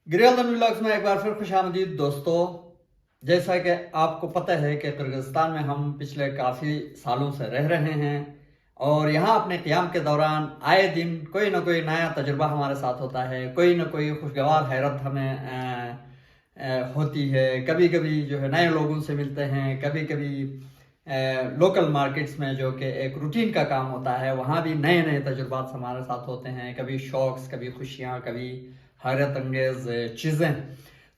गिरिहल्दन vlogs में एक बार फिर खुश आमदीद दोस्तों। जैसा कि आपको पता है कि किर्गिस्तान में हम पिछले काफ़ी सालों से रह रहे हैं और यहाँ अपने क़याम के दौरान आए दिन कोई ना कोई नया तजुर्बा हमारे साथ होता है, कोई ना कोई खुशगवार हैरत हमें होती है। कभी कभी जो है नए लोगों से मिलते हैं, कभी कभी लोकल मार्केट्स में जो कि एक रूटीन का काम होता है वहाँ भी नए नए तजुर्बात हमारे साथ होते हैं, कभी शौक़, कभी खुशियाँ, कभी हैरत अंगेज़ चीज़ें।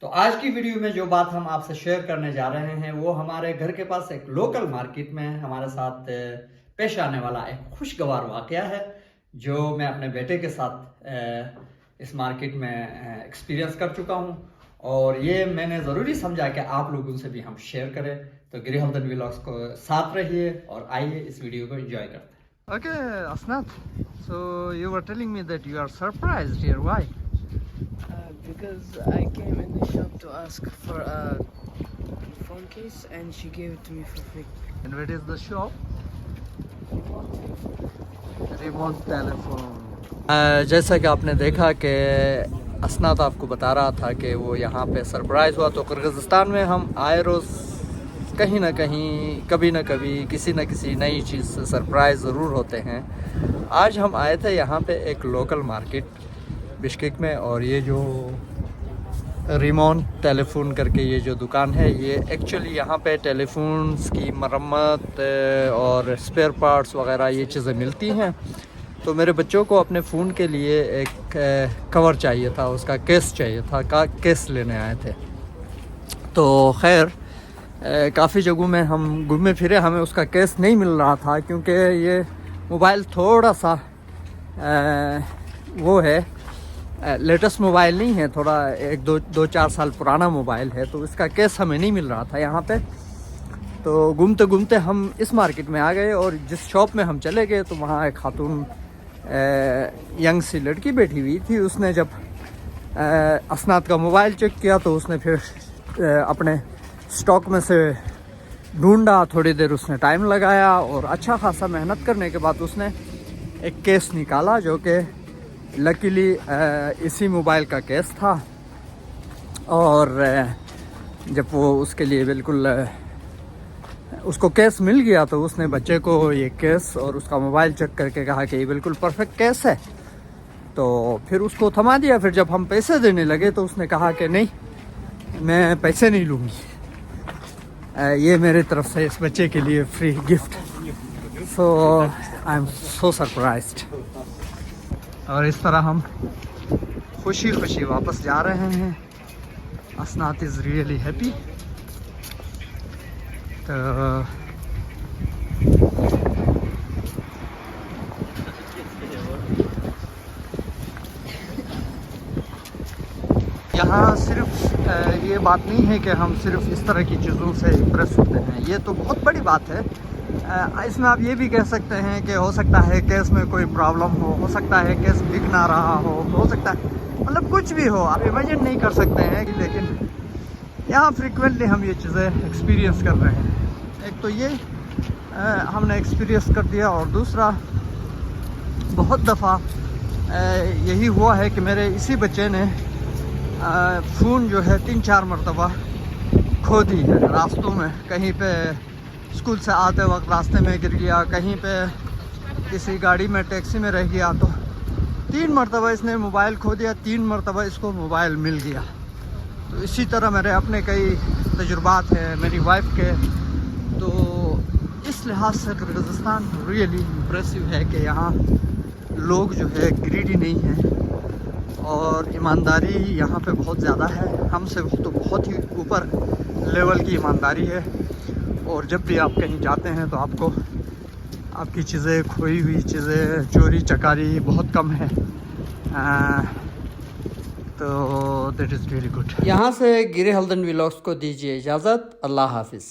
तो आज की वीडियो में जो बात हम आपसे शेयर करने जा रहे हैं वो हमारे घर के पास एक लोकल मार्केट में हमारे साथ पेश आने वाला एक खुशगवार वाक़या है जो मैं अपने बेटे के साथ इस मार्केट में एक्सपीरियंस कर चुका हूँ और ये मैंने ज़रूरी समझा कि आप लोगों से भी हम शेयर करें। तो गिरिहल्दन व्लॉग्स को साथ रहिए और आइए इस वीडियो को एंजॉय करते हैं। Okay Asnad, so you were telling me that you are surprised here, why? Because I came in the shop to ask for a phone case and she gave it to me for free. And where is the shop? Remote telephone. जैसा कि आपने देखा कि असनाद आपको बता रहा था कि वो यहाँ पे सरप्राइज़ हुआ। तो किर्गिस्तान में हम आए रोज़ कहीं ना कहीं, कभी ना कभी, किसी न किसी नई चीज़ से सरप्राइज़ ज़रूर होते हैं। आज हम आए थे यहाँ पे एक लोकल मार्केट बिश्केक में और ये जो रिमोट टेलीफोन करके ये जो दुकान है ये एक्चुअली यहाँ पे टेलीफोन्स की मरम्मत और स्पेयर पार्ट्स वगैरह ये चीज़ें मिलती हैं। तो मेरे बच्चों को अपने फ़ोन के लिए एक कवर चाहिए था, उसका केस चाहिए था, केस लेने आए थे। तो खैर काफ़ी जगहों में हम घूमे फिरे, हमें उसका केस नहीं मिल रहा था क्योंकि ये मोबाइल थोड़ा सा वो है, लेटेस्ट मोबाइल नहीं है, थोड़ा एक दो चार साल पुराना मोबाइल है। तो इसका केस हमें नहीं मिल रहा था यहाँ पे। तो घूमते घूमते हम इस मार्केट में आ गए और जिस शॉप में हम चले गए तो वहाँ एक खातून यंग सी लड़की बैठी हुई थी। उसने जब असनाद का मोबाइल चेक किया तो उसने फिर अपने स्टॉक में से ढूंढा, थोड़ी देर उसने टाइम लगाया और अच्छा खासा मेहनत करने के बाद उसने एक केस निकाला जो कि लकीली इसी मोबाइल का केस था। और जब वो उसके लिए बिल्कुल उसको केस मिल गया तो उसने बच्चे को ये केस और उसका मोबाइल चेक करके कहा कि ये बिल्कुल परफेक्ट केस है। तो फिर उसको थमा दिया। फिर जब हम पैसे देने लगे तो उसने कहा कि नहीं, मैं पैसे नहीं लूँगी, ये मेरी तरफ से इस बच्चे के लिए free gift. So I am so surprised. और इस तरह हम खुशी खुशी वापस जा रहे हैं। असनाद इज़ रियली हैप्पी। तो यहाँ सिर्फ ये बात नहीं है कि हम सिर्फ इस तरह की चीज़ों से इम्प्रेस होते हैं, ये तो बहुत बड़ी बात है। इसमें आप ये भी कह सकते हैं कि हो सकता है केस में कोई प्रॉब्लम हो सकता है केस दिख ना रहा हो सकता है, मतलब कुछ भी हो, आप इमेजिन नहीं कर सकते हैं। लेकिन यहाँ फ्रीक्वेंटली हम ये चीज़ें एक्सपीरियंस कर रहे हैं। एक तो ये हमने एक्सपीरियंस कर दिया और दूसरा बहुत दफ़ा यही हुआ है कि मेरे इसी बच्चे ने फ़ोन जो है 3-4 मरतबा खो दी है रास्तों में। कहीं पे स्कूल से आते वक्त रास्ते में गिर गया, कहीं पे किसी गाड़ी में टैक्सी में रह गया। तो 3 मरतबा इसने मोबाइल खो दिया, 3 मरतबा इसको मोबाइल मिल गया। तो इसी तरह मेरे अपने कई तजुर्बात हैं मेरी वाइफ के। तो इस लिहाज से किर्गिस्तान रियली इम्प्रेसिव है कि यहाँ लोग जो है ग्रीडी नहीं हैं और ईमानदारी यहाँ पे बहुत ज़्यादा है। हमसे तो बहुत ही ऊपर लेवल की ईमानदारी है। और जब भी आप कहीं जाते हैं तो आपको आपकी चीज़ें, खोई हुई चीज़ें, चोरी चकारी बहुत कम है। तो दैट इज़ रियली गुड। यहाँ से गिरिहल्दन व्लॉग्स को दीजिए इजाज़त। अल्लाह हाफिज़।